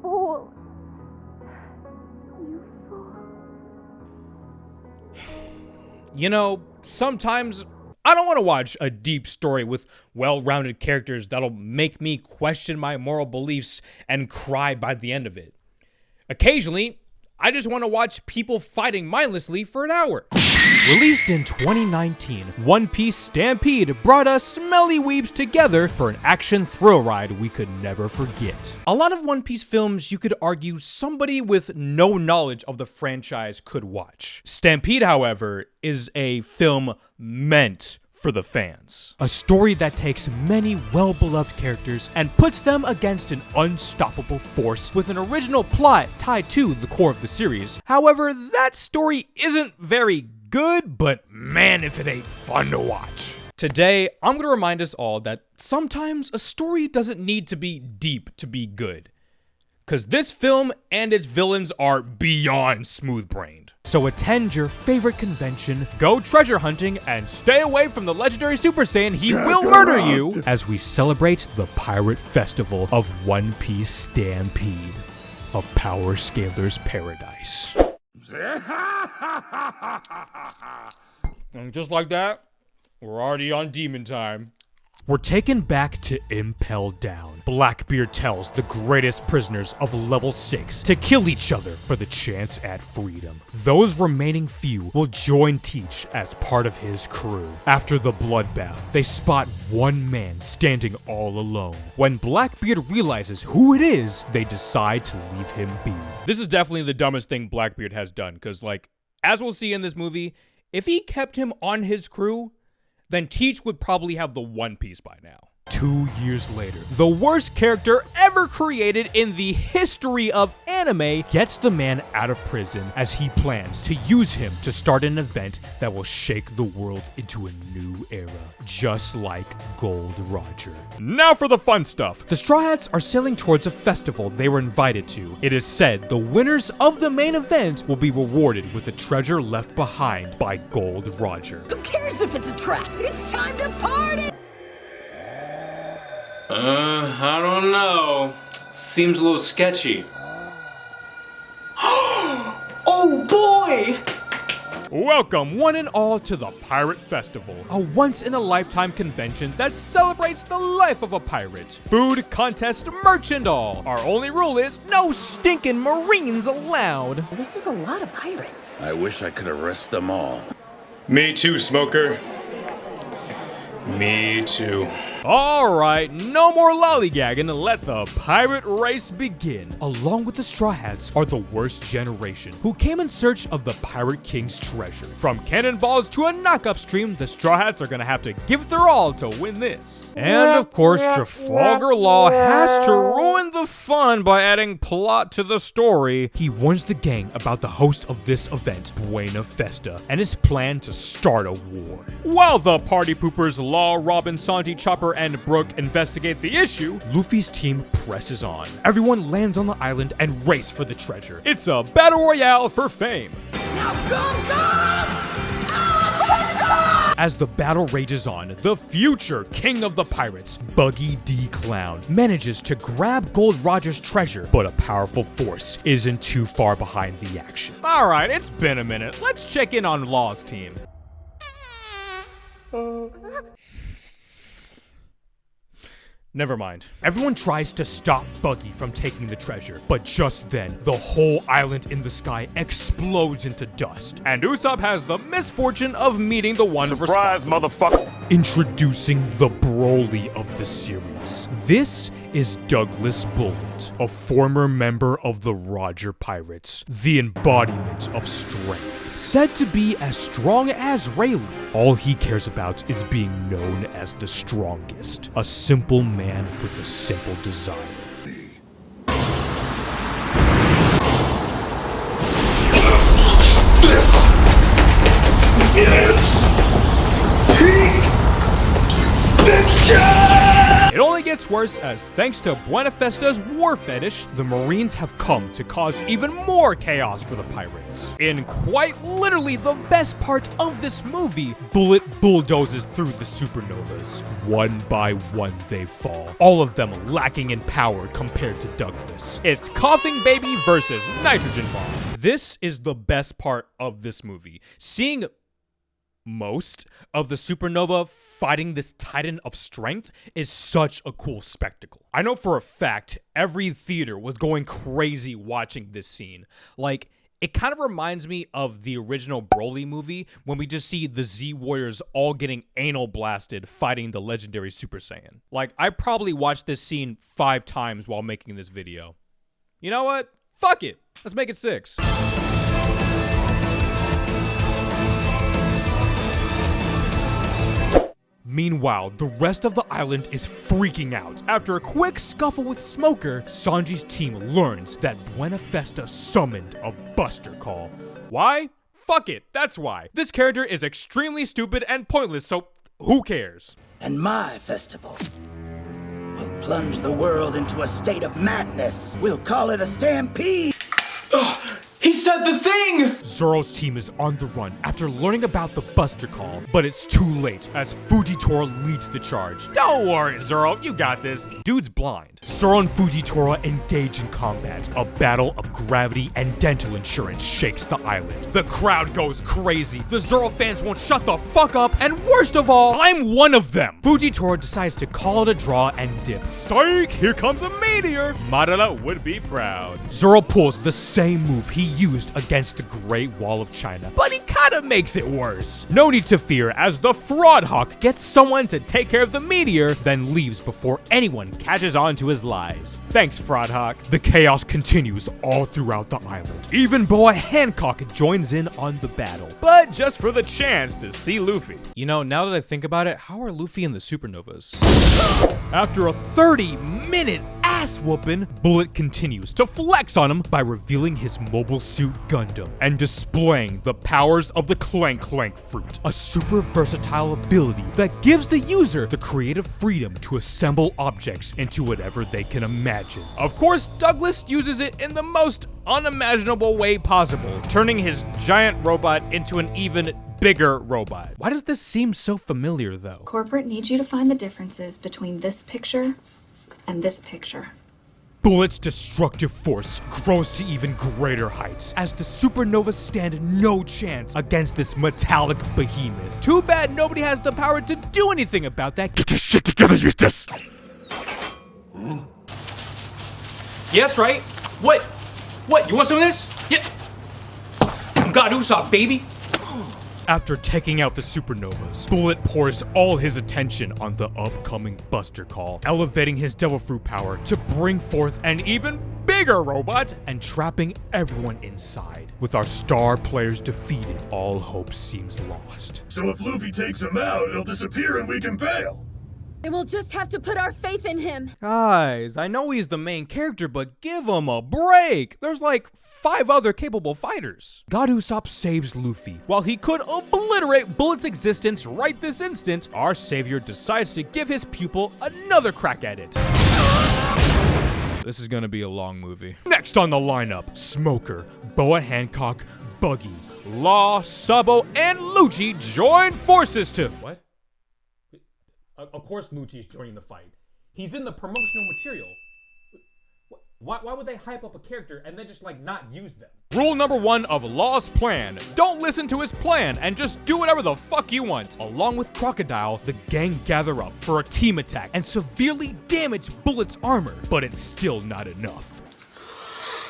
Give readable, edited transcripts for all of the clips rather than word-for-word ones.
fool. You fool. You know, sometimes I don't want to watch a deep story with well-rounded characters that'll make me question my moral beliefs and cry by the end of it. Occasionally, I just want to watch people fighting mindlessly for an hour. Released in 2019, One Piece Stampede brought us smelly weebs together for an action thrill ride we could never forget. A lot of One Piece films you could argue somebody with no knowledge of the franchise could watch. Stampede, however, is a film meant for the fans. A story that takes many well-beloved characters and puts them against an unstoppable force with an original plot tied to the core of the series. However, that story isn't very good, but man, if it ain't fun to watch. Today, I'm gonna remind us all that sometimes a story doesn't need to be deep to be good. Cause this film and its villains are beyond smooth-brained. So attend your favorite convention, go treasure hunting, and stay away from the legendary Super Saiyan, he will murder you, as we celebrate the Pirate Festival of One Piece Stampede, a power scaler's paradise. And just like that, we're already on demon time. We're taken back to Impel Down. Blackbeard tells the greatest prisoners of level 6 to kill each other for the chance at freedom. Those remaining few will join Teach as part of his crew. After the bloodbath, they spot one man standing all alone. When Blackbeard realizes who it is, they decide to leave him be. This is definitely the dumbest thing Blackbeard has done, because like, as we'll see in this movie, if he kept him on his crew, then Teach would probably have the One Piece by now. 2 years later, the worst character ever created in the history of anime gets the man out of prison as he plans to use him to start an event that will shake the world into a new era, just like Gold Roger. Now for the fun stuff. The Straw Hats are sailing towards a festival they were invited to. It is said the winners of the main event will be rewarded with the treasure left behind by Gold Roger. Who cares if it's a trap? It's time to party! I don't know. Seems a little sketchy. Oh boy! Welcome one and all to the Pirate Festival, a once-in-a-lifetime convention that celebrates the life of a pirate. Food, contest, merch and all. Our only rule is no stinking Marines allowed. This is a lot of pirates. I wish I could arrest them all. Me too, Smoker. Me too. Alright, no more lollygagging and let the pirate race begin. Along with the Straw Hats are the worst generation, who came in search of the Pirate King's treasure. From cannonballs to a knock-up stream, the Straw Hats are gonna have to give it their all to win this. And of course, Trafalgar Law has to ruin the fun by adding plot to the story. He warns the gang about the host of this event, Buena Festa, and his plan to start a war. While the party poopers Law, Robin, Santi, Chopper, and Brooke investigate the issue, Luffy's team presses on. Everyone lands on the island and race for the treasure. It's a battle royale for fame. Now go! As the battle rages on, the future king of the pirates, Buggy D. Clown, manages to grab Gold Roger's treasure, but a powerful force isn't too far behind the action. Alright, it's been a minute. Let's check in on Law's team. Never mind. Everyone tries to stop Buggy from taking the treasure, but just then, the whole island in the sky explodes into dust, and Usopp has the misfortune of meeting the one Surprise, motherfucker! Introducing the Broly of the series. This is Douglas Bullet, a former member of the Roger Pirates, the embodiment of strength. Said to be as strong as Rayleigh, all he cares about is being known as the strongest. A simple man with a simple desire. This is Pink Fiction! It only gets gets worse as, thanks to Buenafesta's war fetish, the Marines have come to cause even more chaos for the pirates. In quite literally the best part of this movie, Bullet bulldozes through the supernovas. One by one they fall, all of them lacking in power compared to Douglas. It's Coughing Baby versus Nitrogen Bomb. This is the best part of this movie. Seeing most of the supernova fighting this titan of strength is such a cool spectacle. I know for a fact every theater was going crazy watching this scene. Like, it kind of reminds me of the original Broly movie when we just see the Z Warriors all getting anal blasted fighting the legendary Super Saiyan. Like, I probably watched this scene 5 times while making this video. You know what? Fuck it. Let's make it 6. Meanwhile, the rest of the island is freaking out. After a quick scuffle with Smoker, Sanji's team learns that Buenafesta summoned a buster call. Why? Fuck it, that's why. This character is extremely stupid and pointless, so who cares? And my festival will plunge the world into a state of madness. We'll call it a stampede. He said the thing! Zoro's team is on the run after learning about the buster call, but it's too late as Fujitora leads the charge. Don't worry, Zoro, you got this. Dude's blind. Zoro and Fujitora engage in combat. A battle of gravity and dental insurance shakes the island. The crowd goes crazy. The Zoro fans won't shut the fuck up, and worst of all, I'm one of them. Fujitora decides to call it a draw and dip. Psych, here comes a meteor. Madara would be proud. Zoro pulls the same move he used against the Great Wall of China, but he kinda makes it worse. No need to fear as the Fraud Hawk gets someone to take care of the meteor, then leaves before anyone catches on to his lies. Thanks, Fraud Hawk. The chaos continues all throughout the island. Even Boa Hancock joins in on the battle, but just for the chance to see Luffy. You know, now that I think about it, how are Luffy and the supernovas? After a 30-minute ass whooping, Bullet continues to flex on him by revealing his mobile suit Gundam and displaying the powers of the Clank Clank Fruit, a super versatile ability that gives the user the creative freedom to assemble objects into whatever they can imagine. Of course, Douglas uses it in the most unimaginable way possible, turning his giant robot into an even bigger robot. Why does this seem so familiar though? Corporate needs you to find the differences between this picture and this picture. Bullet's destructive force grows to even greater heights as the supernovas stand no chance against this metallic behemoth. Too bad nobody has the power to do anything about that. Get your shit together, Eustace! Yes, right? What? What, you want some of this? Yeah. God, Usopp, baby. After taking out the supernovas, Bullet pours all his attention on the upcoming buster call, elevating his devil fruit power to bring forth an even bigger robot and trapping everyone inside. With our star players defeated, all hope seems lost. So if Luffy takes him out, he'll disappear and we can bail. And we'll just have to put our faith in him. Guys, I know he's the main character, but give him a break. There's like 5 other capable fighters. God Usopp saves Luffy. While he could obliterate Bullet's existence right this instant, our savior decides to give his pupil another crack at it. This is gonna be a long movie. Next on the lineup, Smoker, Boa Hancock, Buggy, Law, Sabo, and Lucci join forces to... What? Of course Lucci's joining the fight. He's in the promotional material. Why would they hype up a character and then just like not use them? Rule number 1 of Law's plan. Don't listen to his plan and just do whatever the fuck you want. Along with Crocodile, the gang gather up for a team attack and severely damage Bullet's armor, but it's still not enough.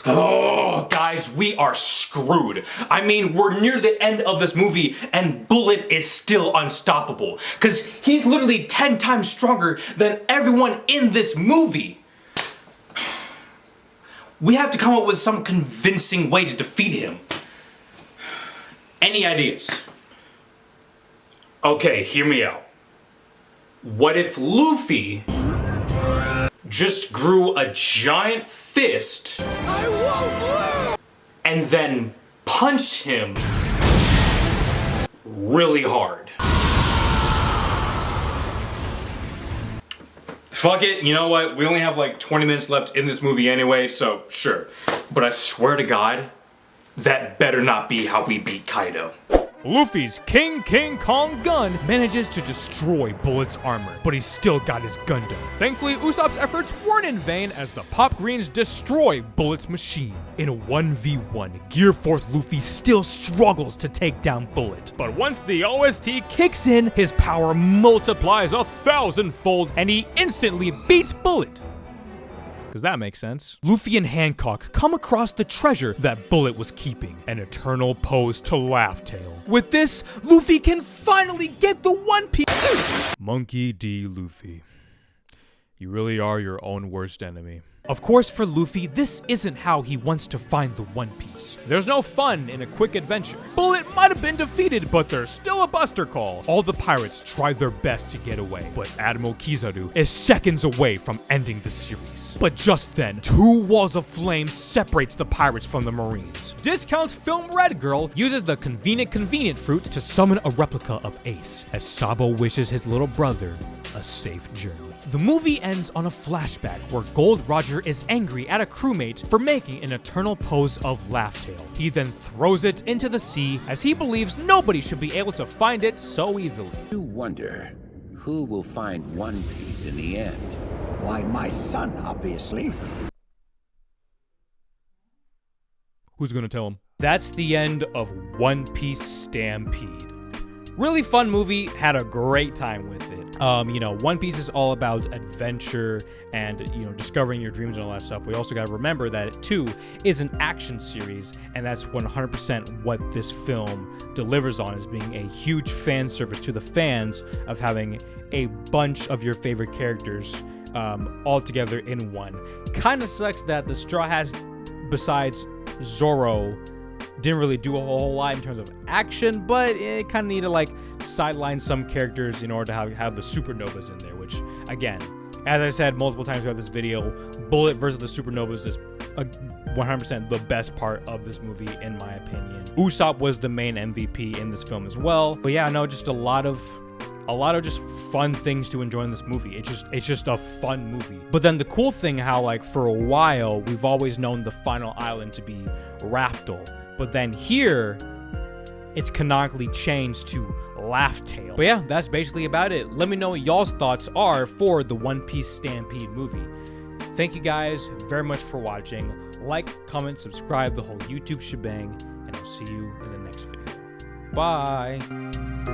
Oh, guys, we are screwed. I mean, we're near the end of this movie and Bullet is still unstoppable. Because he's literally 10 times stronger than everyone in this movie. We have to come up with some convincing way to defeat him. Any ideas? Okay, hear me out. What if Luffy just grew a giant fist and then punched him really hard? Fuck it, you know what? We only have like 20 minutes left in this movie anyway, so sure. But I swear to God, that better not be how we beat Kaido. Luffy's King Kong gun manages to destroy Bullet's armor, but he's still got his Gundam. Thankfully, Usopp's efforts weren't in vain as the Pop Greens destroy Bullet's machine. In a 1v1, Gear Force Luffy still struggles to take down Bullet. But once the OST kicks in, his power multiplies 1,000-fold and he instantly beats Bullet. Because that makes sense. Luffy and Hancock come across the treasure that Bullet was keeping, an eternal pose to Laugh Tale. With this, Luffy can finally get the One Piece. Monkey D. Luffy. You really are your own worst enemy. Of course, for Luffy, this isn't how he wants to find the One Piece. There's no fun in a quick adventure. Bullet might have been defeated, but there's still a buster call. All the pirates try their best to get away, but Admiral Kizaru is seconds away from ending the series. But just then, 2 walls of flame separates the pirates from the Marines. Discount Film Red Girl uses the convenient fruit to summon a replica of Ace, as Sabo wishes his little brother a safe journey. The movie ends on a flashback where Gold Roger is angry at a crewmate for making an eternal pose of Laugh Tale. He then throws it into the sea as he believes nobody should be able to find it so easily. You wonder who will find One Piece in the end? Why, my son, obviously. Who's gonna tell him? That's the end of One Piece Stampede. Really fun movie, had a great time with it. You know, One Piece is all about adventure and, you know, discovering your dreams and all that stuff. We also got to remember that it too is an action series, and that's 100% what this film delivers on, is being a huge fan service to the fans of having a bunch of your favorite characters all together in one. Kind of sucks that the Straw Hats, besides Zoro, didn't really do a whole lot in terms of action, but it kind of needed to like sideline some characters in order to have the supernovas in there, which again, as I said multiple times throughout this video, Bullet versus the supernovas is 100% the best part of this movie in my opinion. Usopp was the main MVP in this film as well. But yeah, no, just a lot of just fun things to enjoy in this movie. It's just a fun movie. But then the cool thing, how like for a while we've always known the final island to be Raftel. But then here, it's canonically changed to Laugh Tale. But yeah, that's basically about it. Let me know what y'all's thoughts are for the One Piece Stampede movie. Thank you guys very much for watching. Like, comment, subscribe, the whole YouTube shebang, and I'll see you in the next video. Bye!